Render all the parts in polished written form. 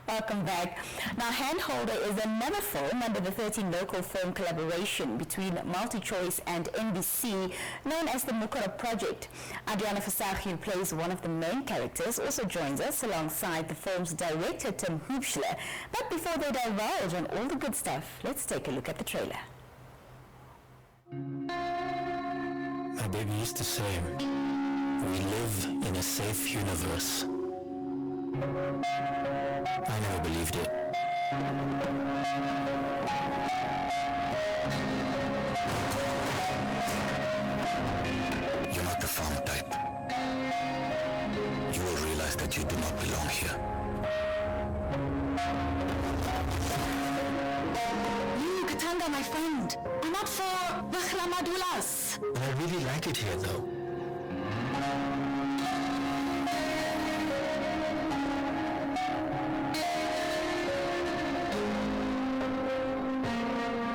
Welcome back. Now, Handholder is another film under the 13 local film collaboration between Multichoice and NBC, known as the Mukorob Project. Adriano Visagie, who plays one of the main characters, also joins us alongside the film's director, Tim Hubschle. But before they divulge on all the good stuff, let's take a look at the trailer. My baby used to say, we live in a safe universe. I never believed it. You're not the farm type. You will realize that you do not belong here. Nina Katangana, my friend. I'm not for the Madulas. I really like it here, though.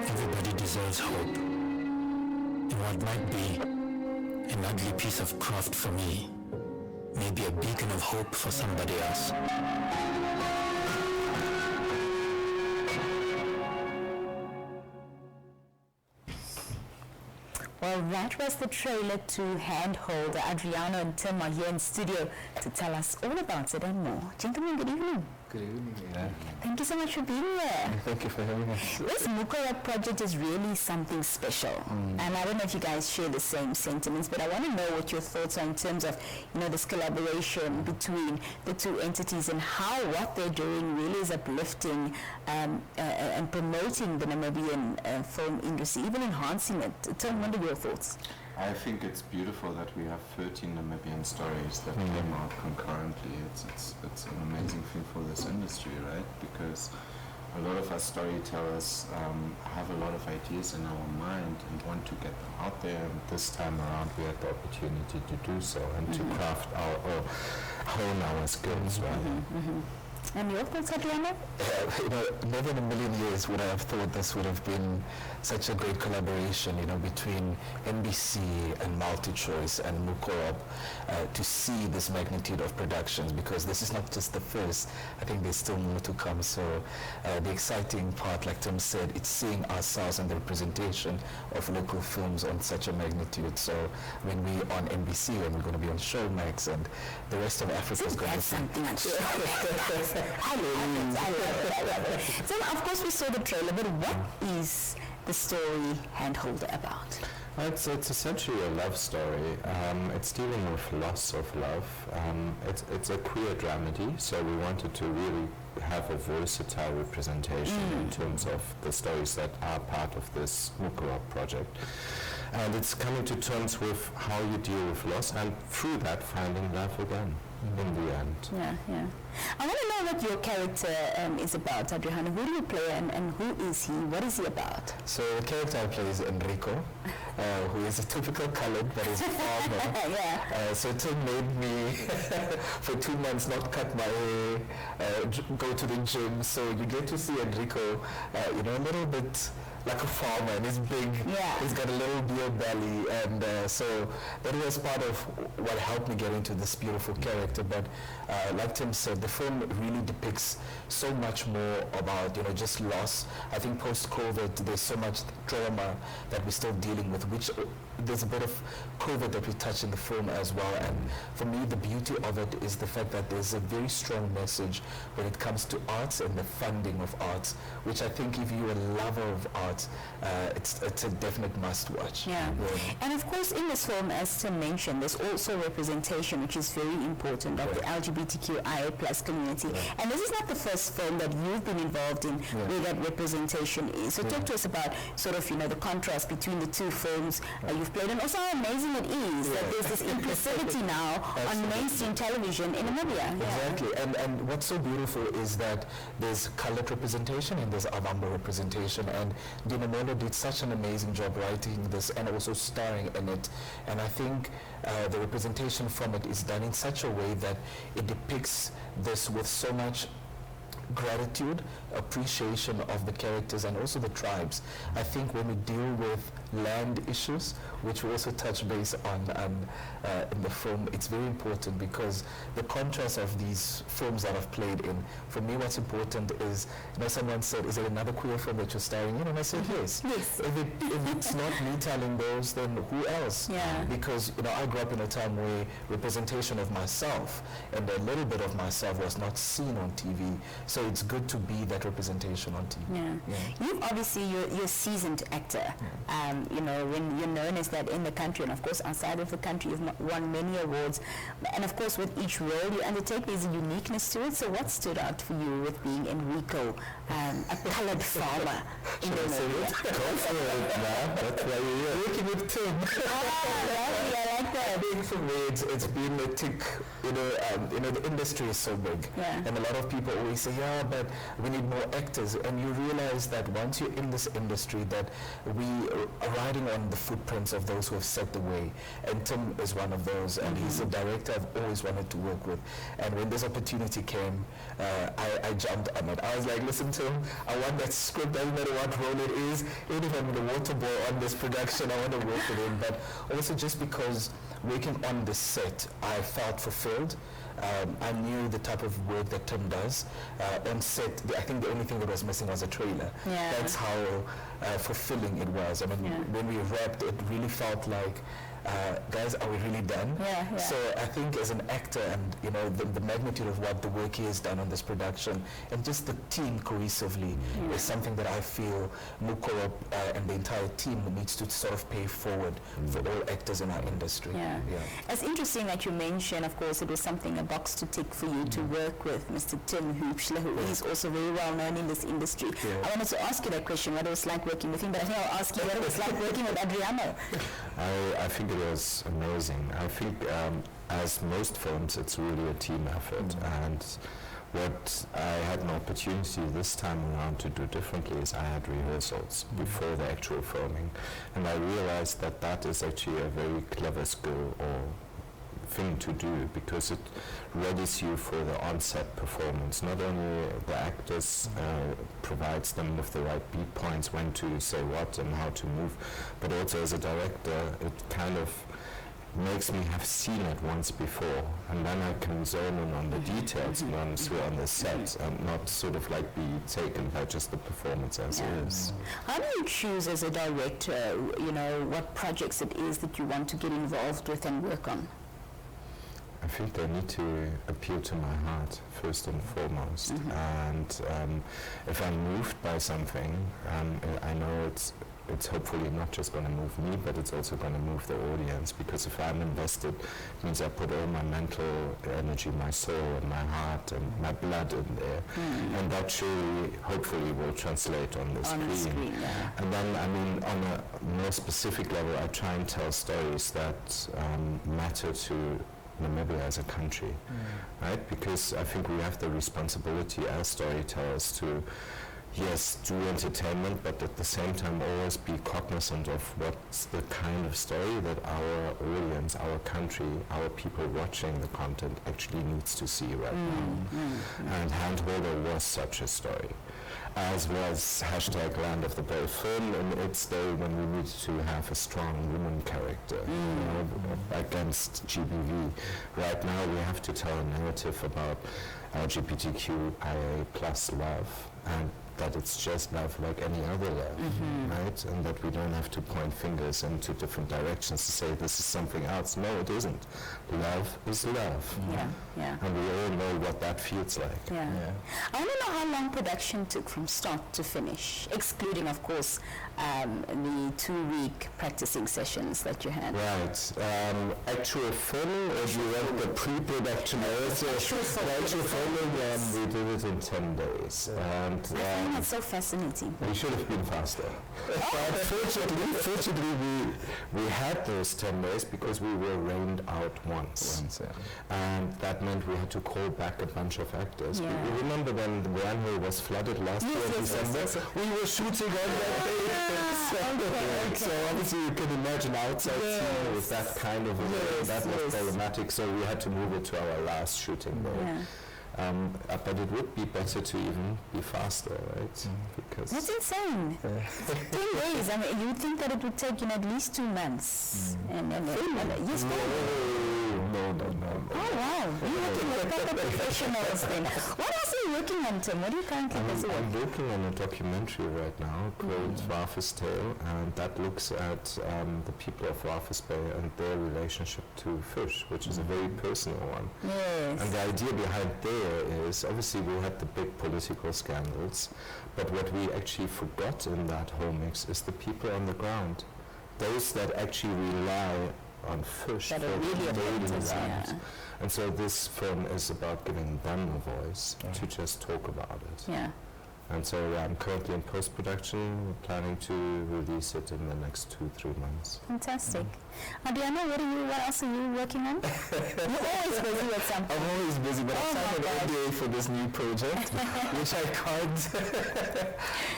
Everybody deserves hope. And what might be an ugly piece of craft for me may be a beacon of hope for somebody else. Well, that was the trailer to Handholder. Adriano and Tim are here in studio to tell us all about it and more. Gentlemen, good evening. Good evening. Yeah. Thank you so much for being here. Thank you for having us. This Mukorob project is really something special. And I don't know if you guys share the same sentiments, but I want to know what your thoughts are in terms of, this collaboration between the two entities and how what they're doing really is uplifting and promoting the Namibian film industry, even enhancing it. Tim, what are your thoughts? I think it's beautiful that we have 13 Namibian stories that came out concurrently. It's an amazing thing for this industry, right? Because a lot of us storytellers have a lot of ideas in our mind and want to get them out there. And this time around, we had the opportunity to do so and to craft or hone our skills, right? And your thoughts, Adriano? Never in a million years would I have thought this would have been such a great collaboration, between NBC and Multichoice and Mukorob to see this magnitude of productions, because this is not just the first. I think there's still more to come. So the exciting part, like Tim said, it's seeing ourselves and the representation of local films on such a magnitude. So when we're on NBC and we're going to be on Showmax and the rest of Africa is going to see. I love it. So, of course, we saw the trailer, but what is the story Handholder about? It's essentially a love story. It's dealing with loss of love. It's a queer dramedy, so we wanted to really have a versatile representation in terms of the stories that are part of this Mukorob project. And it's coming to terms with how you deal with loss, and through that finding love again in the end. Yeah. I want to know what your character is about, Adriano. Who do you play and who is he? What is he about? So the character I play is Enrico, who is a typical colored but is a farmer. So Tim made me for 2 months not cut my hair, go to the gym. So you get to see Enrico, a little bit like a farmer, and he's big. He's got a little beer belly, and so that was part of what helped me get into this beautiful character. But like Tim said, the film really depicts so much more about just loss. I think post-COVID there's so much trauma that we're still dealing with, which there's a bit of COVID that we touch in the film as well. And for me, the beauty of it is the fact that there's a very strong message when it comes to arts and the funding of arts, which I think if you're a lover of art, it's a definite must-watch. And of course, in this film, as Tim mentioned, there's also representation, which is very important, of the LGBTQIA plus community. And this is not the first film that you've been involved in where that representation is. So talk to us about sort of, the contrast between the two films you've played, and also how amazing it is that there's this inclusivity now on mainstream television in Namibia. Exactly. And what's so beautiful is that there's colored representation and there's Avamba representation, and Dina did such an amazing job writing this and also starring in it. And I think the representation from it is done in such a way that it depicts this with so much gratitude, appreciation of the characters and also the tribes. I think when we deal with land issues, which we also touch base on in the film. It's very important because the contrast of these films that I've played in, for me what's important is, someone said, is there another queer film that you're starring in? And I said, yes. If it's not me telling those, then who else? Yeah. Because, I grew up in a time where representation of myself and a little bit of myself was not seen on TV. So it's good to be that representation on TV. You've obviously, you're a seasoned actor. When you're known as that in the country, and of course outside of the country, you've won many awards. And of course, with each role you undertake, there's a uniqueness to it. So what stood out for you with being Enrico, a colored farmer in the movie? Go for it, man. That's why you're here. Working with Tim. I like that. Being for me, it's been a tick. The industry is so big, and a lot of people always say, but we need more actors. And you realize that once you're in this industry, that we are riding on the footprints of those who have set the way. And Tim is one of those, and he's a director I've always wanted to work with. And when this opportunity came, I jumped on it. I was like, listen, Tim, I want that script, doesn't matter what role it is, even if I'm the water boy on this production, I want to work with him. But also just because working on the set, I felt fulfilled. I knew the type of work that Tim does. On set, I think the only thing that was missing was a trailer. That's how fulfilling it was. I mean, when we wrapped, it really felt like, guys, are we really done? So I think as an actor, and the magnitude of what the work he has done on this production, and just the team cohesively, is something that I feel Mukorob and the entire team needs to sort of pay forward for all actors in our industry. It's interesting that you mentioned, of course, it was something, a box to tick for you to work with Mr. Tim Hubschle, who is also very well known in this industry. I wanted to ask you that question, what it was like working with him, but I think I'll ask you what it was like working with Adriano. I think it was amazing. I think as most films, it's really a team effort. And what I had an opportunity this time around to do differently is I had rehearsals before the actual filming. And I realized that that is actually a very clever skill or thing to do, because it readies you for the on-set performance. Not only the actors provides them with the right beat points, when to say what and how to move, but also as a director, it kind of makes me have seen it once before, and then I can zone in on the details once we're on the set, and not sort of like be taken by just the performance as it is. How do you choose as a director, what projects it is that you want to get involved with and work on? I think they need to appeal to my heart first and foremost, and if I'm moved by something, I know it's hopefully not just going to move me, but it's also going to move the audience, because if I'm invested, it means I put all my mental energy, my soul and my heart and my blood in there, and that surely, hopefully, will translate on the screen. And then, I mean, on a more specific level, I try and tell stories that matter to Namibia as a country, right? Because I think we have the responsibility as storytellers to, yes, do entertainment, but at the same time always be cognizant of what's the kind of story that our audience, our country, our people watching the content actually needs to see right now. And Handholder was such a story, as was #Land of the Brave film in its day, when we needed to have a strong woman character against GBV. Right now we have to tell a narrative about LGBTQIA plus love, and that it's just love like any other love, right? And that we don't have to point fingers into different directions to say this is something else. No, it isn't. Love is love. And we all know what that feels like. I want to know how long production took from start to finish, excluding, of course, the 2-week practicing sessions that you had. Right. Actual filming, or do you want the pre-production? Actual filming, we did it in 10 days. And that's so fascinating. We should have been faster. But fortunately, we had those 10 days because we were rained out once. And that meant we had to call back a bunch of actors. You remember when the runway was flooded last year in December? We were shooting on that day. So obviously you can imagine outside scene with that kind of that was problematic. So we had to move it to our last shooting day. But it would be better to even be faster, right? Because that's insane. 10 days. I mean, you would think that it would take at least 2 months. Yes, no. Oh wow, you're working with proper professionals then. What else are you working on, Tim? What are you currently busy with? I'm working on a documentary right now called Rafus Tale, and that looks at the people of Rafus Bay and their relationship to fish, which is a very personal one. Yes. And the idea behind there is, obviously we had the big political scandals, but what we actually forgot in that whole mix is the people on the ground. Those that actually rely on fish that for really their daily lives. lives. And so this film is about giving them a voice to just talk about it. Yeah. And so I'm currently in post-production. We're planning to release it in the next 2-3 months. Fantastic. Adriano, what else are you working on? You're always busy with something. I'm always busy, but I've signed an NDA for this new project, which I can't.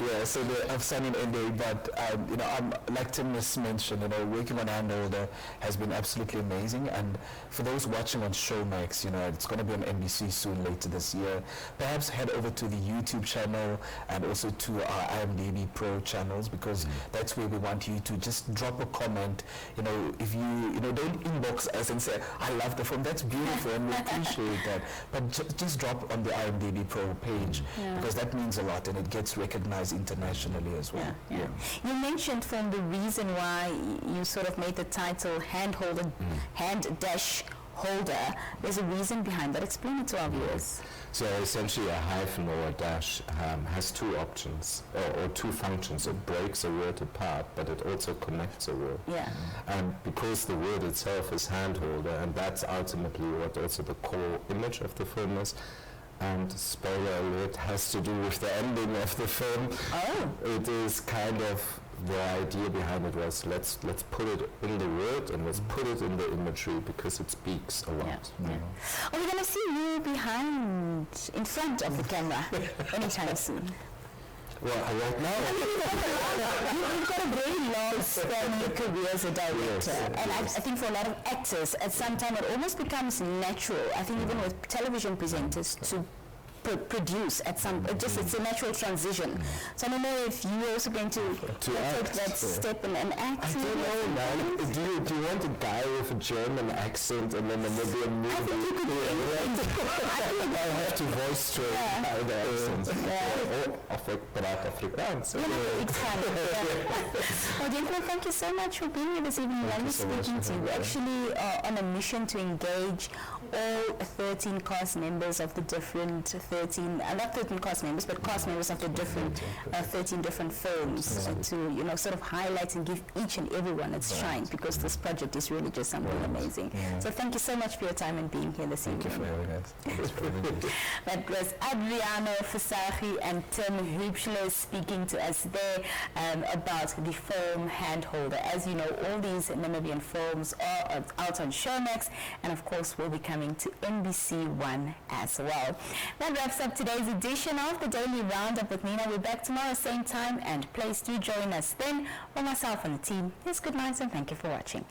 Yeah, so I've signed an NDA, but I'm like Tim has mentioned, working on Handholder has been absolutely amazing. And for those watching on Showmax, it's going to be on NBC soon later this year. Perhaps head over to the YouTube channel and also to our IMDb Pro channels, because that's where we want you to just drop a comment. If you don't inbox us and say, I love the film, that's beautiful and we appreciate that, but just drop on the IMDb Pro page, because that means a lot and it gets recognized internationally as well. Yeah. You mentioned from the reason why you sort of made the title hand holder. There's a reason behind that. Explain it to our viewers. So essentially a hyphen or a dash has two options or two functions. It breaks a word apart, but it also connects a word. Yeah. And because the word itself is handholder, and that's ultimately what also the core image of the film is. And spoiler alert, has to do with the ending of the film. Oh. It is kind of, the idea behind it was let's put it in the word and let's put it in the imagery because it speaks a lot. Are we going to see you in front of the camera anytime soon? Well, right now... You've got a very long span in your career as a director, I think for a lot of actors, at some time it almost becomes natural, I think even with television presenters, to produce at some, it's a natural transition. So I don't know if you're also going to take that step and act. I don't know, man. Do you want a guy with a German accent and then maybe a movie? I think you could I have to voice train the accents. But Afrikaans. Well, gentlemen, thank you so much for being here this evening. Lovely speaking to you. We're actually on a mission to engage all 13 cast members of the different not 13 cast members, but cast members of the different 13 different films to sort of highlight and give each and every one its shine, because this project is really just something amazing. So thank you so much for your time and being here this evening. Thank you for having us. That was Adriano Visagie and Tim Hubschle speaking to us there about the film Handholder. As you know, all these Namibian films are out on Showmax, and of course will be coming to NBC One as well. That wraps up today's edition of the Daily Roundup with Nina. We're back tomorrow, same time and place. Do join us then. For myself and the team, yes, good night and thank you for watching.